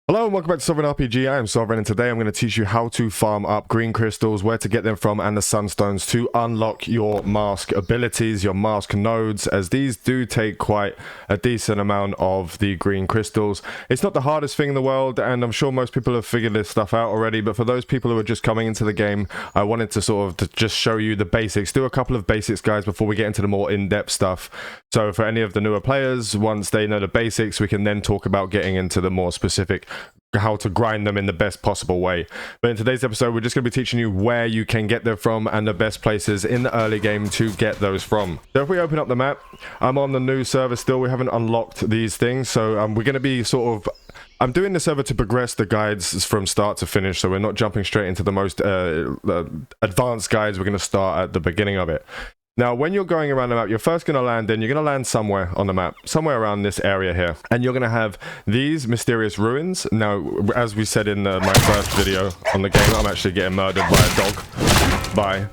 Hello and welcome back to Sovereign RPG. I am Sovereign and today I'm going to teach you how to farm up green crystals, where to get them from, and the sunstones to unlock your mask abilities, your mask nodes, as these do take quite a decent amount of the green crystals. It's not the hardest thing in the world, and I'm sure most people have figured this stuff out already, but for those people who are just coming into the game, I wanted to just show you the basics, do a couple of basics, guys, before we get into the more in-depth stuff. So for any of the newer players, once they know the basics, we can then talk about getting into the more specific how to grind them in the best possible way. But in today's episode, we're just going to be teaching you where you can get them from and the best places in the early game to get those from. So if we open up the map, I'm on the new server still. We haven't unlocked these things, so we're going to be I'm doing the server to progress the guides from start to finish, so we're not jumping straight into the most advanced guides. We're going to start at the beginning of it. Now, when you're going around the map, you're first going to land in, you're going to land somewhere on the map, somewhere around this area here. And you're going to have these mysterious ruins. Now, as we said in my first video on the game, I'm actually getting murdered by a dog.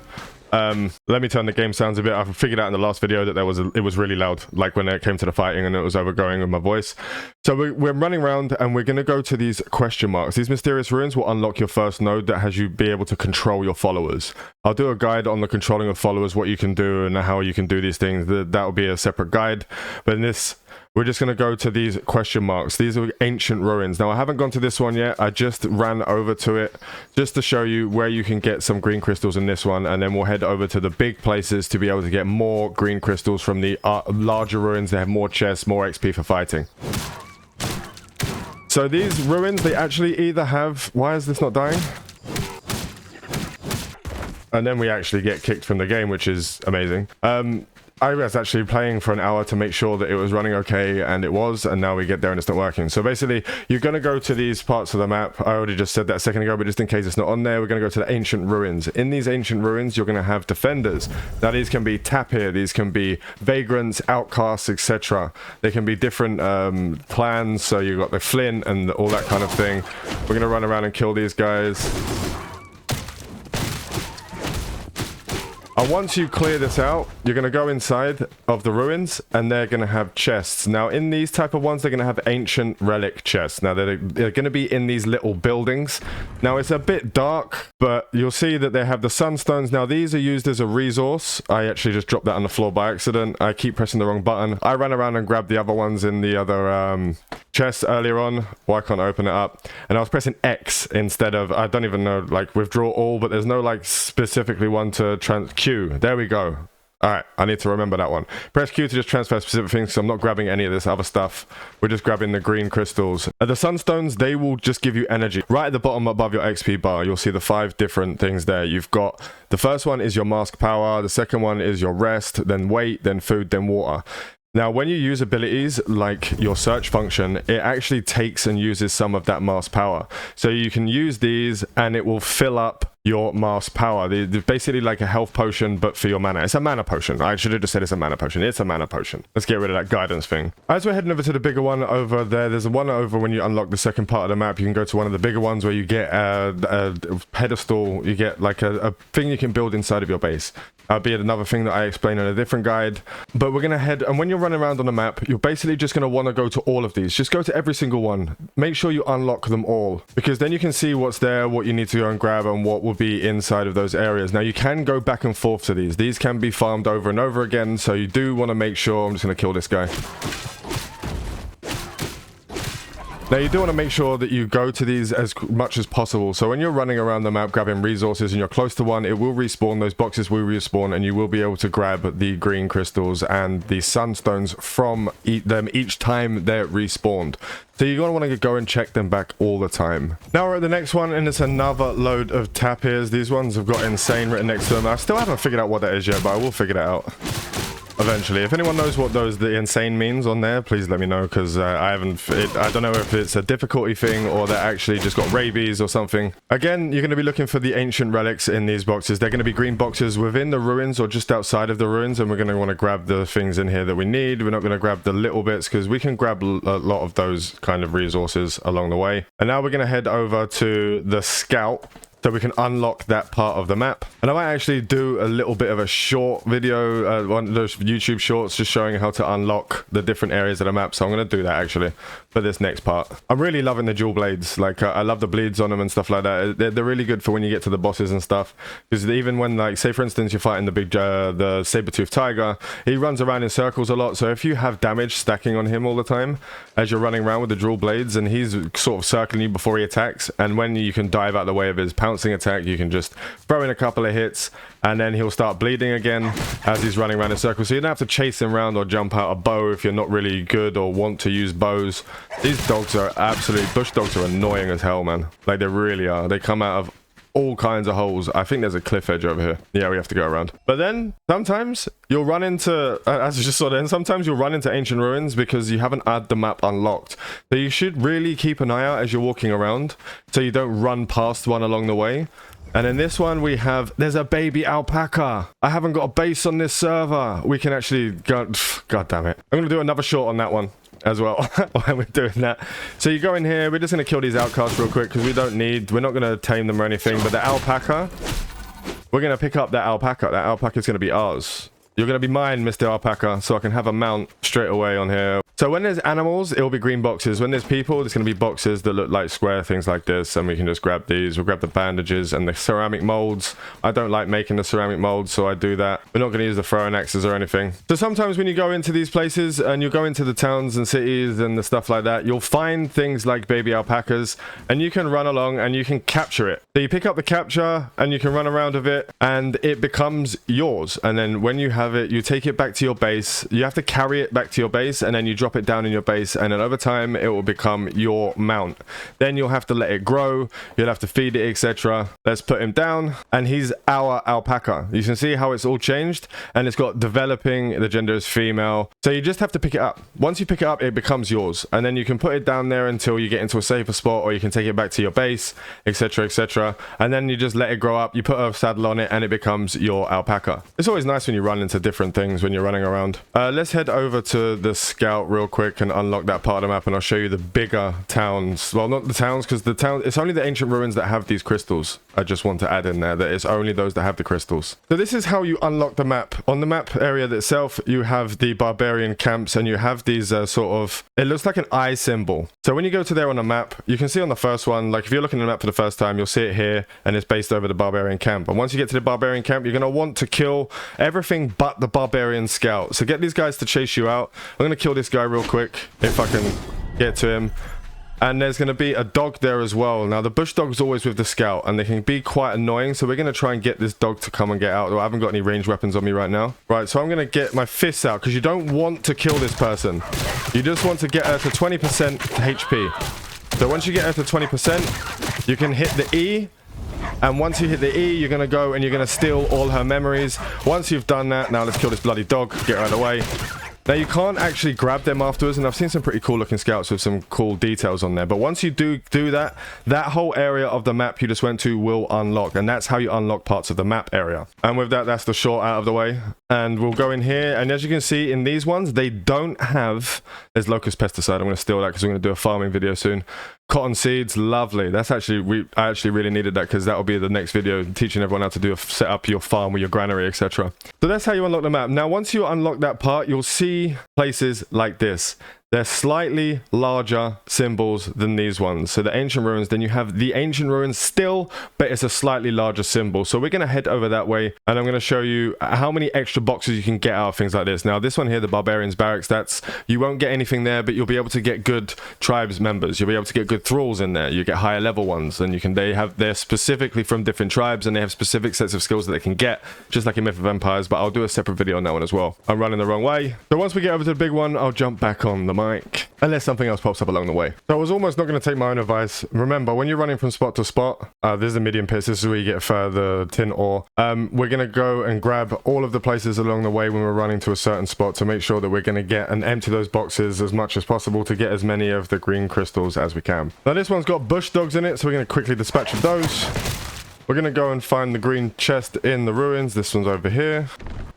Let me turn the game sounds a bit. I figured out in the last video that it was really loud, like when it came to the fighting and it was overgoing with my voice. So we're running around and we're going to go to these question marks. These mysterious ruins will unlock your first node that has you be able to control your followers. I'll do a guide on the controlling of followers, what you can do and how you can do these things. That will be a separate guide. But in this, we're just going to go to these question marks. These are ancient ruins. Now, I haven't gone to this one yet. I just ran over to it just to show you where you can get some green crystals in this one. And then we'll head over to the big places to be able to get more green crystals from the larger ruins. They have more chests, more XP for fighting. So these ruins, they actually either have... Why is this not dying? And then we actually get kicked from the game, which is amazing. I was actually playing for an hour to make sure that it was running okay, and it was, and now we get there and it's not working. So basically, you're going to go to these parts of the map. I already just said that a second ago, but just in case it's not on there, we're going to go to the ancient ruins. In these ancient ruins, you're going to have defenders. Now, these can be tapir, these can be vagrants, outcasts, etc. They can be different clans, so you've got the flint and all that kind of thing. We're going to run around and kill these guys. And once you clear this out, you're going to go inside of the ruins and they're going to have chests. Now, in these type of ones, they're going to have ancient relic chests. Now, they're going to be in these little buildings. Now, it's a bit dark, but you'll see that they have the sunstones. Now, these are used as a resource. I actually just dropped that on the floor by accident. I keep pressing the wrong button. I ran around and grabbed the other ones in the other chests earlier on. Why can't I open it up? And I was pressing X instead of, I don't even know, like withdraw all, but there's no like specifically one to Q. There we go. All right, I need to remember that one. Press Q to just transfer specific things, so I'm not grabbing any of this other stuff. We're just grabbing the green crystals. The sunstones, they will just give you energy. Right at the bottom above your XP bar, you'll see the 5 different things there. You've got, the first one is your mask power, the second one is your rest, then weight, then food, then water. Now, when you use abilities like your search function, it actually takes and uses some of that mask power. So you can use these and it will fill up your mask power. They're basically like a health potion, but for your mana. It's a mana potion. I should have just said it's a mana potion. It's a mana potion. Let's get rid of that guidance thing. As we're heading over to the bigger one over there, there's a one over when you unlock the second part of the map. You can go to one of the bigger ones where you get a pedestal. You get like a thing you can build inside of your base. Be it another thing that I explain in a different guide. But we're going to head, and when you're running around on the map, you're basically just going to want to go to all of these. Just go to every single one. Make sure you unlock them all, because then you can see what's there, what you need to go and grab, and what will be inside of those areas. Now, you can go back and forth to these. These can be farmed over and over again, so you do want to make sure... I'm just going to kill this guy. Now, you do want to make sure that you go to these as much as possible. So when you're running around the map grabbing resources and you're close to one, it will respawn. Those boxes will respawn and you will be able to grab the green crystals and the sunstones from them each time they're respawned. So you're going to want to go and check them back all the time. Now we're at the next one, and it's another load of tapirs. These ones have got insane written next to them. I still haven't figured out what that is yet, but I will figure that out eventually. If anyone knows what the insane means on there, please let me know, because I don't know if it's a difficulty thing or they're actually just got rabies or something. Again, you're going to be looking for the ancient relics in these boxes. They're going to be green boxes within the ruins or just outside of the ruins, and we're going to want to grab the things in here that we need. We're not going to grab the little bits because we can grab a lot of those kind of resources along the way. And now we're going to head over to the scout, so we can unlock that part of the map. And I might actually do a little bit of a short video, one of those YouTube shorts, just showing how to unlock the different areas of the map. So I'm going to do that actually. for this next part. I'm really loving the dual blades. Like I love the bleeds on them and stuff like that. They're really good for when you get to the bosses and stuff, because even when, like, say for instance you're fighting the saber-toothed tiger, he runs around in circles a lot. So if you have damage stacking on him all the time as you're running around with the dual blades, and he's sort of circling you before he attacks, and when you can dive out the way of his pouncing attack, you can just throw in a couple of hits and then he'll start bleeding again as he's running around in circles. So you don't have to chase him around or jump out a bow if you're not really good or want to use bows. These dogs are bush dogs are annoying as hell, man. Like, they really are. They come out of all kinds of holes. I think there's a cliff edge over here. Yeah, we have to go around. But then sometimes you'll run into, as I just saw then, sometimes you'll run into ancient ruins because you haven't had the map unlocked. So you should really keep an eye out as you're walking around so you don't run past one along the way. And in this one we have, there's a baby alpaca. I haven't got a base on this server. We can actually go, god damn it. I'm gonna do another short on that one as well while we're doing that. So you go in here, we're just gonna kill these outcasts real quick because we're not gonna tame them or anything. But the alpaca, we're gonna pick up that alpaca. That alpaca is gonna be ours. You're gonna be mine, Mr. Alpaca, so I can have a mount straight away on here. So when there's animals, it'll be green boxes. When there's people, there's going to be boxes that look like square things like this, and we can just grab these. We'll grab the bandages and the ceramic molds. I don't like making the ceramic molds, so I do that. We're not going to use the throwing axes or anything. So sometimes when you go into these places and you go into the towns and cities and the stuff like that, you'll find things like baby alpacas, and you can run along and you can capture it. So you pick up the capture and you can run around with it, and it becomes yours. And then when you have it, you take it back to your base. You have to carry it back to your base, and then you drop it down in your base, and then over time it will become your mount. Then you'll have to let it grow, you'll have to feed it, etc. Let's put him down, and he's our alpaca. You can see how it's all changed, and it's got developing, the gender is female. So you just have to pick it up. Once you pick it up, it becomes yours, and then you can put it down there until you get into a safer spot, or you can take it back to your base, etc, etc. And then you just let it grow up, you put a saddle on it, and it becomes your alpaca. It's always nice when you run into different things when you're running around. Let's head over to the scout real quick and unlock that part of the map, and I'll show you the bigger towns. Well, not the towns, because the town, it's only the ancient ruins that have these crystals. I just want to add in there that it's only those that have the crystals. So this is how you unlock the map. On the map area itself, you have the barbarian camps, and you have these sort of, it looks like an eye symbol. So when you go to there on the map, you can see on the first one, like if you're looking at the map for the first time, you'll see it here, and it's based over the barbarian camp. And once you get to the barbarian camp, you're going to want to kill everything but the barbarian scout. So get these guys to chase you out. I'm going to kill this guy real quick if I can get to him. And there's going to be a dog there as well. Now the bush dog's always with the scout, and they can be quite annoying, so we're going to try and get this dog to come and get out. I haven't got any ranged weapons on me right now. Right, so I'm going to get my fists out, because you don't want to kill this person. You just want to get her to 20% HP. So once you get her to 20%, you can hit the E. And once you hit the E, you're going to go and you're going to steal all her memories. Once you've done that, now let's kill this bloody dog, get her out of the way. Now you can't actually grab them afterwards, and I've seen some pretty cool looking scouts with some cool details on there. But once you do that, that whole area of the map you just went to will unlock, and that's how you unlock parts of the map area. And with that, that's the short out of the way. And we'll go in here, and as you can see in these ones, they don't have, there's locust pesticide. I'm going to steal that because we're going to do a farming video soon. Cotton seeds, lovely. That's actually, I actually really needed that, because that will be the next video, teaching everyone how to do set up your farm with your granary, etc. So that's how you unlock the map. Now once you unlock that part, you'll see places like this. They're slightly larger symbols than these ones. So the ancient ruins, then you have the ancient ruins still, but it's a slightly larger symbol. So we're going to head over that way, and I'm going to show you how many extra boxes you can get out of things like this. Now this one here, the barbarians barracks, that's, you won't get anything there, but you'll be able to get good tribes members. You'll be able to get good thralls in there. You get higher level ones, and they're specifically from different tribes, and they have specific sets of skills that they can get, just like in Myth of Empires, but I'll do a separate video on that one as well. I'm running the wrong way. So once we get over to the big one, I'll jump back on the mic, unless something else pops up along the way. So I was almost not going to take my own advice. Remember, when you're running from spot to spot, this is the medium pits, this is where you get further tin ore. We're going to go and grab all of the places along the way when we're running to a certain spot to make sure that we're going to get and empty those boxes as much as possible to get as many of the green crystals as we can. Now this one's got bush dogs in it, so we're going to quickly dispatch of those. We're going to go and find the green chest in the ruins. This one's over here.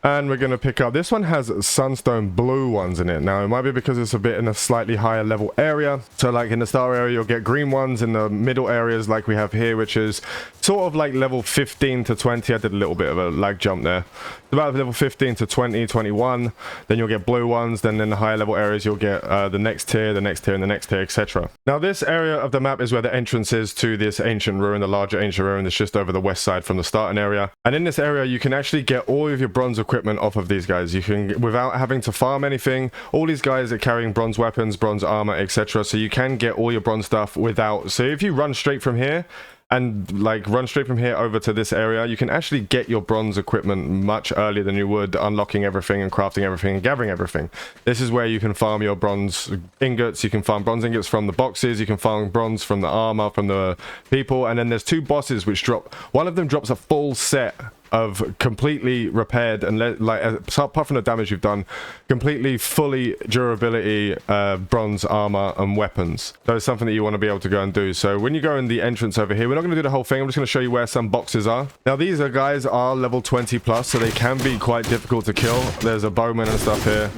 And we're going to pick up, this one has sunstone blue ones in it. Now it might be because it's a bit in a slightly higher level area. So like in the star area, you'll get green ones. In the middle areas like we have here, which is sort of like level 15 to 20. I did a little bit of a lag jump there. About level 15 to 20, 21. Then you'll get blue ones. Then in the higher level areas, you'll get the next tier, the next tier, and the next tier, etc. Now this area of the map is where the entrance is to this ancient ruin, the larger ancient ruin that's just over the west side from the starting area. And in this area, you can actually get all of your bronze equipment off of these guys. You can, without having to farm anything. All these guys are carrying bronze weapons, bronze armor, etc. So you can get all your bronze stuff without. So if you run straight from here, and like run straight from here over to this area, you can actually get your bronze equipment much earlier than you would unlocking everything and crafting everything and gathering everything. This is where you can farm your bronze ingots. You can farm bronze ingots from the boxes. You can farm bronze from the armor, from the people. And then there's two bosses which drop. One of them drops a full set of completely repaired and apart from the damage you've done, completely fully durability bronze armor and weapons. So it's something that you want to be able to go and do. So when you go in the entrance over here, we're not going to do the whole thing. I'm just going to show you where some boxes are. Now these guys are level 20 plus, so they can be quite difficult to kill. There's a bowman and stuff here.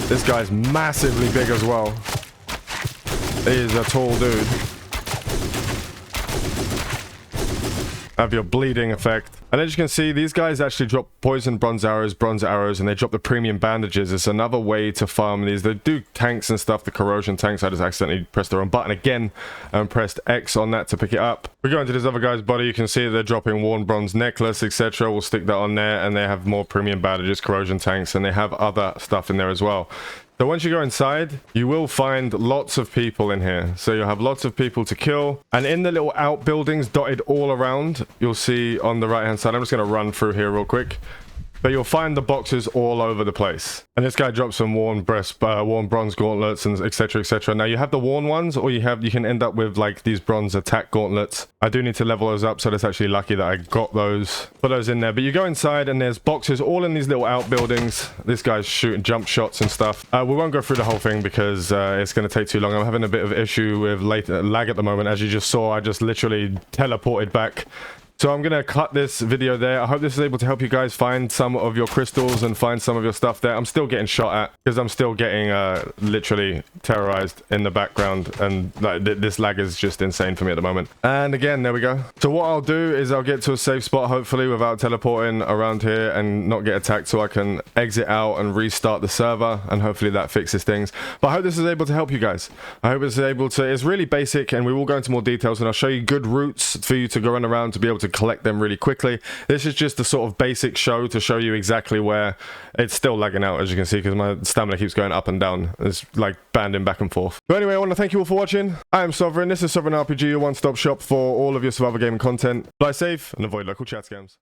This guy's massively big as well. He is a tall dude. Have your bleeding effect. And as you can see, these guys actually drop poison bronze arrows, and they drop the premium bandages. It's another way to farm these. They do tanks and stuff, the corrosion tanks. I just accidentally pressed the wrong button again and pressed X on that to pick it up. We go into this other guy's body. You can see they're dropping worn bronze necklace, etc. We'll stick that on there, and they have more premium bandages, corrosion tanks, and they have other stuff in there as well. So once you go inside, you will find lots of people in here. So you'll have lots of people to kill. And in the little outbuildings dotted all around, you'll see on the right-hand side, I'm just going to run through here real quick. But you'll find the boxes all over the place. And this guy drops some worn bronze gauntlets and etc, etc. Now you have the worn ones, or you can end up with like these bronze attack gauntlets. I do need to level those up, so that's actually lucky that I got those. Put those in there. But you go inside and there's boxes all in these little outbuildings. This guy's shooting jump shots and stuff. We won't go through the whole thing because it's going to take too long. I'm having a bit of issue with lag at the moment. As you just saw, I just literally teleported back. So I'm going to cut this video there. I hope this is able to help you guys find some of your crystals and find some of your stuff there. I'm still getting shot at because I'm still getting literally terrorized in the background. And like, this lag is just insane for me at the moment. And again, there we go. So what I'll do is I'll get to a safe spot, hopefully, without teleporting around here and not get attacked, so I can exit out and restart the server. And hopefully that fixes things. But I hope this is able to help you guys. I hope it's able to... It's really basic, and we will go into more details, and I'll show you good routes for you to go run around to be able to collect them really quickly. This is just a sort of basic show to show you exactly where. It's still lagging out, as you can see, because my stamina keeps going up and down. It's like banding back and forth. But anyway, I want to thank you all for watching. I am Sovereign. This is Sovereign RPG, your one-stop shop for all of your survival gaming content. Fly safe and avoid local chat scams.